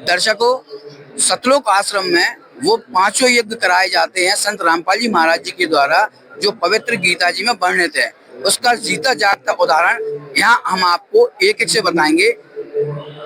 दर्शकों, सतलोक आश्रम में वो पांचों यज्ञ कराए जाते हैं संत रामपाल जी महाराज जी के द्वारा, जो पवित्र गीता जी में वर्णित है। उसका जीता जागता उदाहरण यहाँ हम आपको एक एक से बताएंगे।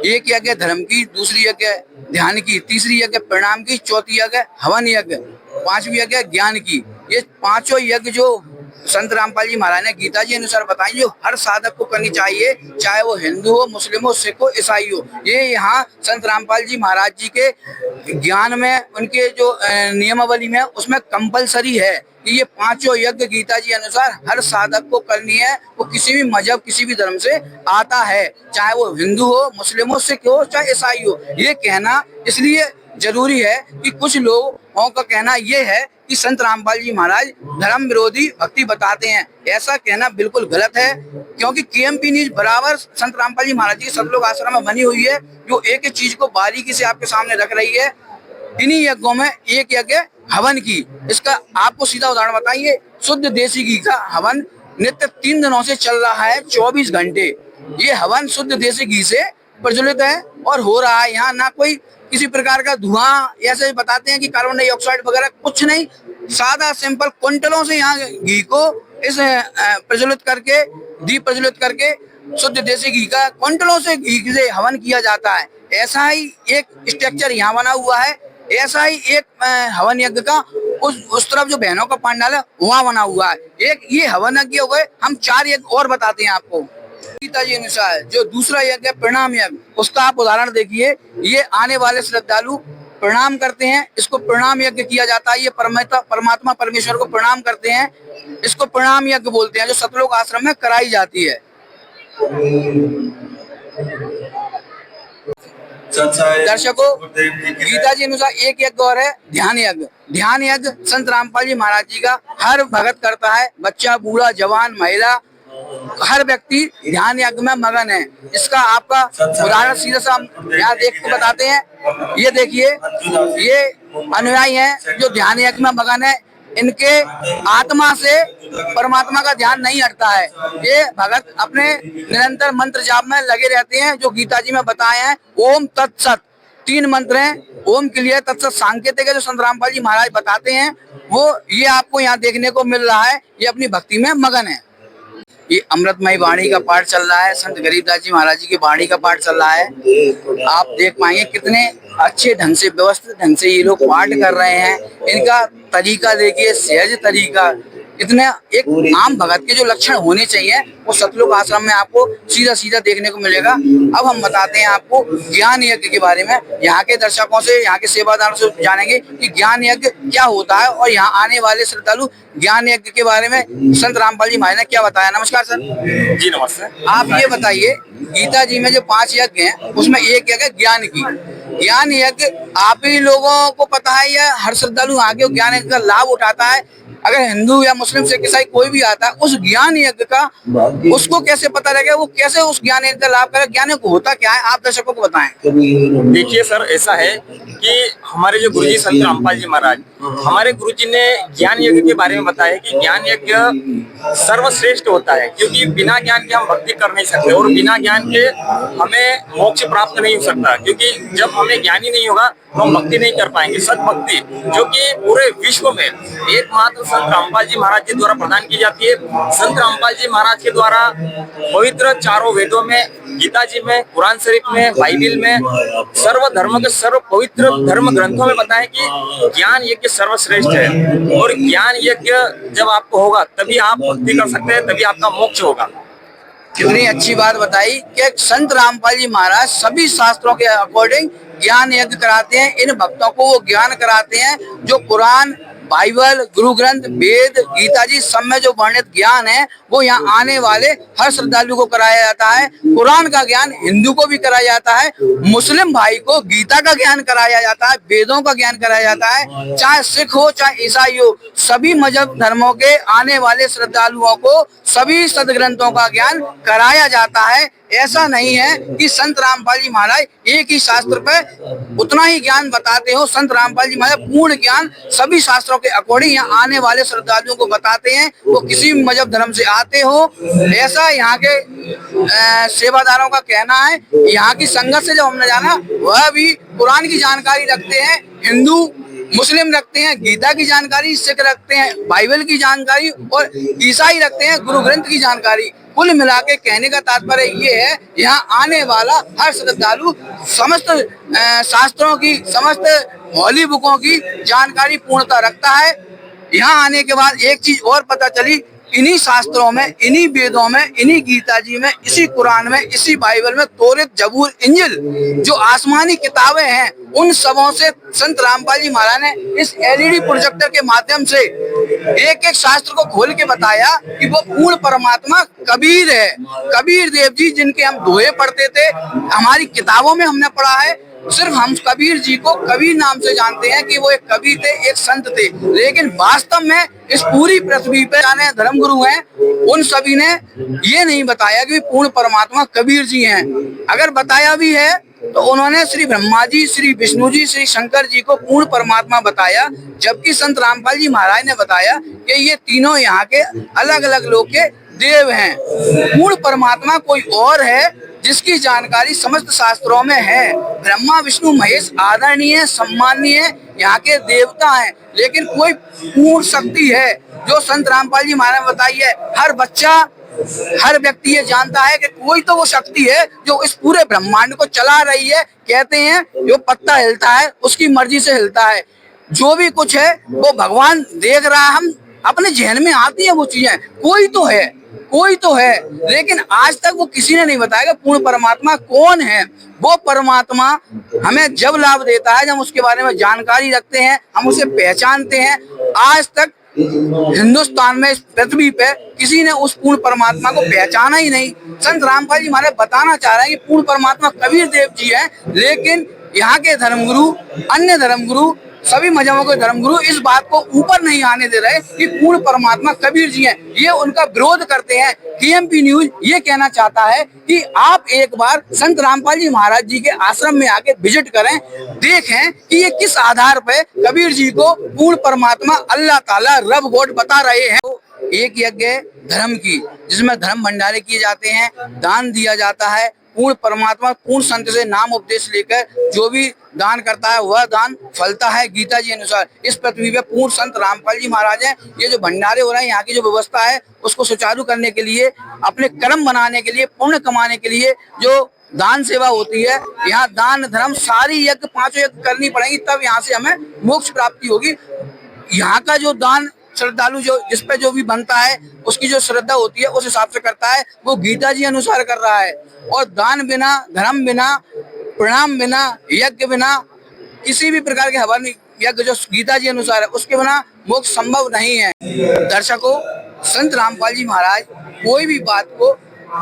एक यज्ञ धर्म की, दूसरी यज्ञ ध्यान की, तीसरी यज्ञ प्रणाम की, चौथी यज्ञ हवन यज्ञ, पांचवी यज्ञ ज्ञान की। ये पांचों यज्ञ जो संत रामपाल जी महाराज ने गीता जी अनुसार बताई, जो हर साधक को करनी चाहिए, चाहे वो हिंदू हो, मुस्लिम हो, सिख हो, ईसाई हो। ये यहाँ संत रामपाल जी महाराज जी के ज्ञान में, उनके जो नियमावली में, उसमें कंपलसरी है कि ये पांचों यज्ञ गीता जी अनुसार हर साधक को करनी है। वो किसी भी मजहब, किसी भी धर्म से आता है, चाहे वो हिंदू हो, मुस्लिम हो, सिख हो, चाहे ईसाई हो। ये कहना इसलिए जरूरी है कि कुछ लोगों का कहना ये है कि संत रामपाल जी महाराज धर्म विरोधी भक्ति बताते हैं। ऐसा कहना बिल्कुल गलत है, क्योंकि केएमपी न्यूज बराबर संत रामपाल जी महाराज जी के सतलोक आश्रम में बनी हुई है, जो एक एक चीज को बारीकी से आपके सामने रख रही है। इन्हीं यज्ञों में एक यज्ञ हवन की, इसका आपको सीधा उदाहरण बताइए। शुद्ध देसी घी का हवन नित्य 3 दिनों से चल रहा है, 24 घंटे। ये हवन शुद्ध देसी घी से प्रज्वलित है और हो रहा है। यहाँ ना कोई किसी प्रकार का धुआं, ऐसे बताते हैं कि कार्बन डाइऑक्साइड वगैरह कुछ नहीं, सादा सिंपल क्विंटलों से यहाँ घी को इस प्रज्वलित करके, दीप प्रज्वलित करके शुद्ध देसी घी का क्विंटलों से घी से हवन किया जाता है। ऐसा ही एक स्ट्रक्चर यहाँ बना हुआ है, ऐसा ही एक हवन यज्ञ का उस तरफ जो बहनों का पंडाल है वहाँ बना हुआ है। एक ये हवन यज्ञ हो गए। हम 4 यज्ञ और बताते हैं आपको गीता जी अनुसार। जो दूसरा यज्ञ है प्रणाम यज्ञ, उसका आप उदाहरण देखिए। ये आने वाले श्रद्धालु प्रणाम करते हैं, इसको प्रणाम यज्ञ किया जाता है। ये परमात्मा परमेश्वर को प्रणाम करते हैं, इसको प्रणाम यज्ञ बोलते हैं, जो सतलोक आश्रम में कराई जाती है। दर्शकों, गीता जी अनुसार एक यज्ञ और है ध्यान यज्ञ। ध्यान यज्ञ संत रामपाल जी महाराज जी का हर भगत करता है, बच्चा, बूढ़ा, जवान, महिला, हर व्यक्ति ध्यान यज्ञ में मगन है। इसका आपका उदाहरण सीधा सा यहाँ देख के बताते हैं। ये देखिए, ये अनुयायी हैं जो ध्यान यज्ञ में मगन है। इनके आत्मा से परमात्मा का ध्यान नहीं हटता है। ये भगत अपने निरंतर मंत्र जाप में लगे रहते हैं, जो गीता जी में बताए हैं। ओम तत्सत 3 मंत्र हैं। ओम के लिए तत्सत सांकेतिक है, जो संत रामपाल जी महाराज बताते हैं, वो ये आपको यहाँ देखने को मिल रहा है। ये अपनी भक्ति में मगन है। ये अमृतमयी वाणी का पाठ चल रहा है, संत गरीबदास जी महाराज जी की वाणी का पाठ चल रहा है। आप देख पाएंगे कितने अच्छे ढंग से, व्यवस्थित ढंग से ये लोग पाठ कर रहे हैं। इनका तरीका देखिए, सहज तरीका। इतने एक आम भगत के जो लक्षण होने चाहिए, वो सतलोक आश्रम में आपको सीधा सीधा देखने को मिलेगा। अब हम बताते हैं आपको ज्ञान यज्ञ के बारे में। यहाँ के दर्शकों से, यहाँ के सेवादारों से जानेंगे कि ज्ञान यज्ञ क्या होता है, और यहाँ आने वाले श्रद्धालु ज्ञान यज्ञ के बारे में संत रामपाल जी महाराज ने क्या बताया। नमस्कार सर। जी नमस्ते। आप ये बताइए, गीता जी में जो 5 यज्ञ हैं, उसमें एक यज्ञ ज्ञान की। ज्ञान यज्ञ आप ही लोगों को पता है या हर श्रद्धालु आगे ज्ञान यज्ञ का लाभ उठाता है? अगर हिंदू या मुस्लिम से ईसाई कोई भी आता है, उस ज्ञान यज्ञ का उसको कैसे पता लगेगा, वो कैसे उस ज्ञान यज्ञ का लाभ करेगा? ज्ञान यज्ञ होता क्या है, आप दर्शकों को बताएं। देखिए सर, ऐसा है कि हमारे जो गुरुजी संत रामपाल जी महाराज, हमारे गुरुजी ने ज्ञान यज्ञ के बारे में बताया कि ज्ञान यज्ञ सर्वश्रेष्ठ होता है, क्योंकि बिना ज्ञान के हम भक्ति कर नहीं सकते, और बिना ज्ञान के हमें मोक्ष प्राप्त नहीं हो सकता। क्योंकि जब हमें ज्ञान ही नहीं होगा तो हम भक्ति नहीं कर पाएंगे। सत भक्ति जो कि पूरे विश्व में एकमात्र संत रामपाल जी महाराज के द्वारा प्रदान की जाती है। संत रामपाल जी महाराज के द्वारा पवित्र चारों वेदों में, गीता जी में, कुरान शरीफ में, बाइबिल में, सर्व धर्म के सर्व पवित्र धर्म ग्रंथों में बताया कि ज्ञान यज्ञ सर्वश्रेष्ठ है। और ज्ञान यज्ञ जब आपको होगा तभी आप भक्ति कर सकते हैं, तभी आपका मोक्ष होगा। कितनी अच्छी बात बताई कि संत रामपाल जी महाराज सभी शास्त्रों के अकॉर्डिंग ज्ञान यज्ञ कराते हैं। इन भक्तों को वो ज्ञान कराते हैं जो कुरान, बाइबल, गुरु ग्रंथ, वेद, गीता जी सब में जो वर्णित ज्ञान है, वो यहाँ आने वाले हर श्रद्धालु को कराया जाता है। कुरान का ज्ञान हिंदू को भी कराया जाता है, मुस्लिम भाई को गीता का ज्ञान कराया जाता है, वेदों का ज्ञान कराया जाता है। चाहे सिख हो, चाहे ईसाई हो, सभी मजहब धर्मों के आने वाले श्रद्धालुओं को सभी सदग्रंथों का ज्ञान कराया जाता है। ऐसा नहीं है कि संत रामपाल जी महाराज एक ही शास्त्र पे उतना ही ज्ञान बताते हो। संत रामपाल जी महाराज पूर्ण ज्ञान सभी शास्त्रों के अकॉर्डिंग यहाँ आने वाले श्रद्धालुओं को बताते हैं, वो किसी भी मजहब धर्म से आते हो। ऐसा यहाँ के सेवादारों का कहना है। यहाँ की संगत से जब हमने जाना, वह भी कुरान की जानकारी रखते हैं, हिंदू मुस्लिम रखते हैं गीता की जानकारी, सिख रखते हैं बाइबल की जानकारी, और ईसाई रखते हैं गुरु ग्रंथ की जानकारी। कुल मिला के कहने का तात्पर्य ये है, यहाँ आने वाला हर श्रद्धालु समस्त शास्त्रों की, समस्त होली बुकों की जानकारी पूर्णता रखता है। यहाँ आने के बाद एक चीज और पता चली, इन्हीं शास्त्रों में, इन्हीं वेदों में, इन्हीं गीता जी में, इसी कुरान में, इसी बाइबल में, तौरात, जबूर, इंजिल जो आसमानी किताबें हैं, उन सबों से संत रामपाल जी महाराज ने इस एलईडी प्रोजेक्टर के माध्यम से एक एक शास्त्र को खोल के बताया कि वो पूर्ण परमात्मा कबीर है। कबीर देव जी जिनके हम दोहे पढ़ते थे, हमारी किताबों में हमने पढ़ा है, सिर्फ हम कबीर जी को कबीर नाम से जानते हैं कि वो एक कवि थे, एक संत थे, लेकिन वास्तव में इस पूरी पृथ्वी पे जाने धर्मगुरु हैं, उन सभी ने ये नहीं बताया कि पूर्ण परमात्मा कबीर जी हैं। अगर बताया भी है तो उन्होंने श्री ब्रह्मा जी, श्री विष्णु जी, श्री शंकर जी को पूर्ण परमात्मा बताया, जबकि संत रामपाल जी महाराज ने बताया कि ये तीनों यहाँ के अलग अलग लोग के देव हैं। पूर्ण परमात्मा कोई और है जिसकी जानकारी समस्त शास्त्रों में है। ब्रह्मा विष्णु महेश आदरणीय सम्माननीय यहाँ के देवता हैं, लेकिन कोई पूर्ण शक्ति है जो संत रामपाल जी महाराज ने बताई है। हर बच्चा, हर व्यक्ति ये जानता है कि कोई तो वो शक्ति है जो इस पूरे ब्रह्मांड को चला रही है। कहते हैं जो पत्ता हिलता है उसकी मर्जी से हिलता है, जो भी कुछ है वो भगवान देख रहा है, हम अपने जहन में आती है वो चीजें। कोई तो है, कोई तो है, लेकिन आज तक वो किसी ने नहीं बताया कि पूर्ण परमात्मा कौन है। वो परमात्मा हमें जब लाभ देता है, जब हम उसके बारे में जानकारी रखते हैं, हम उसे पहचानते हैं। आज तक हिंदुस्तान में, इस पृथ्वी पे किसी ने उस पूर्ण परमात्मा को पहचाना ही नहीं। संत रामपाल जी महाराज बताना चाह रहे हैं कि पूर्ण परमात्मा कबीर देव जी हैं, लेकिन यहाँ के धर्मगुरु, अन्य धर्मगुरु, सभी मजहबों के धर्मगुरु इस बात को ऊपर नहीं आने दे रहे कि पूर्ण परमात्मा कबीर जी हैं। ये उनका विरोध करते हैं। केएमपी न्यूज ये कहना चाहता है कि आप एक बार संत रामपाल जी महाराज जी के आश्रम में आके विजिट करें, देखें कि ये किस आधार पे कबीर जी को पूर्ण परमात्मा अल्लाह ताला रब गॉड बता रहे हैं। एक यज्ञ धर्म की, जिसमें धर्म भंडारे किए जाते हैं, दान दिया जाता है। पूर्ण परमात्मा पूर्ण संत से नाम उपदेश लेकर जो भी दान करता है वह दान फलता है गीता जी अनुसार। इस पृथ्वी पे पूर्ण संत रामपाल जी महाराज हैं। ये जो भंडारे हो रहे हैं, यहाँ की जो व्यवस्था है उसको सुचारू करने के लिए, अपने कर्म बनाने के लिए, पुण्य कमाने के लिए जो दान सेवा होती है, यहाँ दान धर्म सारी यज्ञ, पांचों यज्ञ करनी पड़ेगी, तब यहाँ से हमें मोक्ष प्राप्ति होगी। यहाँ का जो दान श्रद्धालु जो जिस पे जो भी बनता है, उसकी जो श्रद्धा होती है उस हिसाब से करता है, वो गीता जी अनुसार कर रहा है। और दान बिना, धर्म बिना, प्रणाम बिना, यज्ञ बिना, किसी भी प्रकार के हवन यज्ञ जो गीता जी अनुसार है, उसके बिना मोक्ष संभव नहीं है। दर्शकों, संत रामपाल जी महाराज कोई भी बात को,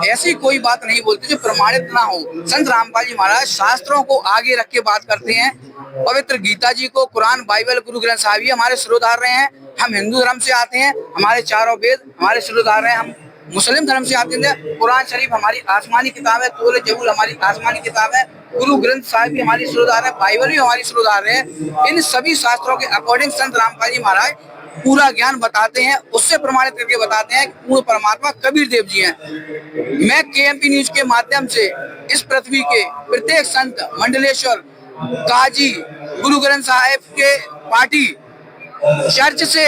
ऐसी कोई बात नहीं बोलते जो प्रमाणित ना हो। संत रामपाल जी महाराज शास्त्रों को आगे रख के बात करते हैं। पवित्र गीता जी को, कुरान, बाइबल, गुरु ग्रंथ साहिब ये हमारे सिरोधार रहे हैं। हम हिंदू धर्म से आते हैं, हमारे चारों वेद हमारे सिरोधार रहे हैं। हम मुस्लिम धर्म से आते हैं, कुरान शरीफ हमारी आसमानी किताब है, तौरात जबूर हमारी आसमानी किताब है, गुरु ग्रंथ साहिब भी हमारी सिरोधार है, बाइबल भी हमारी सिरोधार है। इन सभी शास्त्रों के अकॉर्डिंग संत रामपाल जी महाराज पूरा ज्ञान बताते हैं, उससे प्रमाणित करके बताते हैं कि पूर्ण परमात्मा कबीर देव जी हैं। मैं केएमपी न्यूज के माध्यम से इस पृथ्वी के प्रत्येक संत, मंडलेश्वर, काजी, गुरु ग्रंथ साहिब के पार्टी, चर्च से,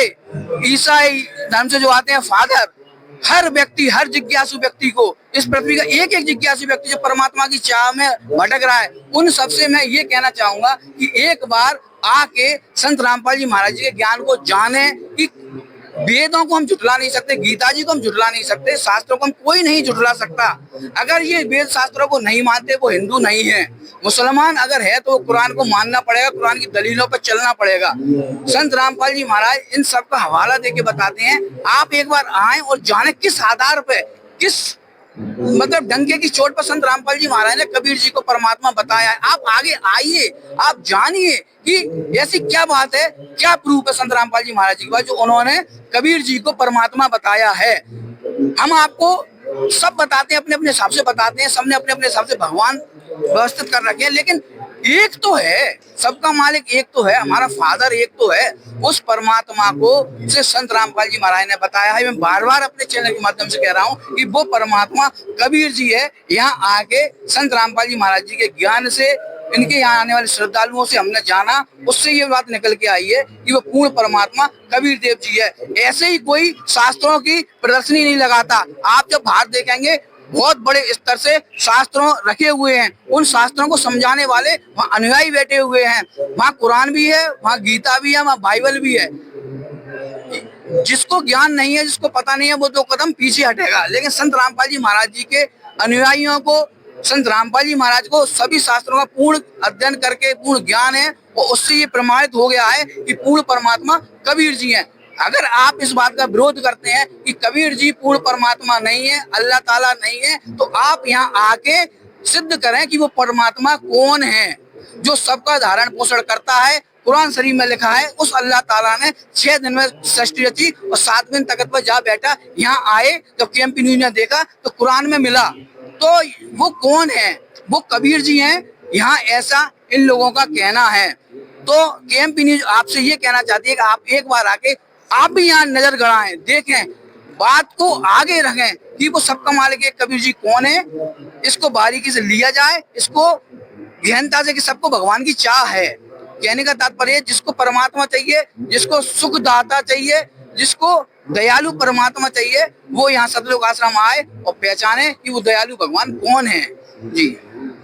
ईसाई धर्म से जो आते हैं फादर, हर व्यक्ति, हर जिज्ञासु व्यक्ति को, इस पृथ्वी का एक एक जिज्ञासु व्यक्ति जो परमात्मा की चाह में भटक रहा है, उन सबसे मैं ये कहना चाहूंगा कि एक बार आके संत रामपाल जी महाराज जी के ज्ञान को जाने। कि वेदों को हम झुठला नहीं सकते, गीता जी को हम झुठला नहीं सकते, शास्त्रों को हम कोई नहीं झुठला सकता। अगर ये वेद शास्त्रों को नहीं मानते वो हिंदू नहीं है। मुसलमान अगर है तो वो कुरान को मानना पड़ेगा, कुरान की दलीलों पर चलना पड़ेगा। संत रामपाल जी महाराज इन सब का हवाला देके बताते हैं। आप एक बार आए और जाने किस आधार पे, किस मतलब डंके की चोट पर संत रामपाल जी महाराज ने कबीर जी को परमात्मा बताया है। आप आगे आइए, आप जानिए कि ऐसी क्या बात है, क्या प्रूफ है संत रामपाल जी महाराज जी के बाद जो उन्होंने कबीर जी को परमात्मा बताया है। हम आपको सब बताते हैं, अपने अपने हिसाब से बताते हैं, सबने अपने अपने हिसाब से भगवान व्यवस्थित कर रखे हैं, लेकिन एक तो है, सबका मालिक एक तो है, हमारा फादर एक तो है। उस परमात्मा को से संत रामपाल जी महाराज ने बताया है। मैं बार बार अपने चैनल के माध्यम से कह रहा हूँ कि वो परमात्मा कबीर जी है। यहाँ आके संत रामपाल जी महाराज जी के ज्ञान से, इनके यहाँ आने वाले श्रद्धालुओं से हमने जाना, उससे ये बात निकल के आई है कि वो पूर्ण परमात्मा कबीर देव जी है। ऐसे ही कोई शास्त्रों की प्रदर्शनी नहीं लगाता। आप जब बाहर देखेंगे बहुत बड़े स्तर से शास्त्रों रखे हुए हैं, उन शास्त्रों को समझाने वाले वहाँ अनुयायी बैठे हुए हैं। वहाँ कुरान भी है, वहाँ गीता भी है, वहाँ बाइबल भी है। जिसको ज्ञान नहीं है, जिसको पता नहीं है, वो 2 कदम पीछे हटेगा। लेकिन संत रामपाल जी महाराज जी के अनुयायियों को, संत रामपाल जी महाराज को सभी शास्त्रों का पूर्ण अध्ययन करके पूर्ण ज्ञान है, और उससे ये प्रमाणित हो गया है कि पूर्ण परमात्मा कबीर जी हैं। अगर आप इस बात का विरोध करते हैं कि कबीर जी पूर्ण परमात्मा नहीं है, अल्लाह ताला नहीं है, तो आप यहाँ आके सिद्ध करें कि वो परमात्मा कौन है, जो सबका धारण पोषण करता है। कुरान शरीफ में लिखा है उस अल्लाह ताला ने 6 दिन में सृष्टि रची और 7वें तख्त पर जा बैठा। यहाँ आए जब केएमपी न्यूज ने देखा तो कुरान में मिला, तो वो कौन है? वो कबीर जी हैं। यहाँ ऐसा इन लोगों का कहना है। तो केएमपी न्यूज आपसे ये कहना चाहती है कि आप एक बार आके आप भी यहाँ नजर गड़ाएं, देखें, बात को आगे रखें कि वो सबका मालिक है कबीर जी कौन है। इसको बारीकी से लिया जाए, इसको गहनता से, कि सबको भगवान की चाह है। कहने का तात्पर्य जिसको परमात्मा चाहिए, जिसको सुखदाता चाहिए, जिसको दयालु परमात्मा चाहिए, वो यहाँ सतलोक आश्रम आए और पहचाने कि वो दयालु भगवान कौन है। जी।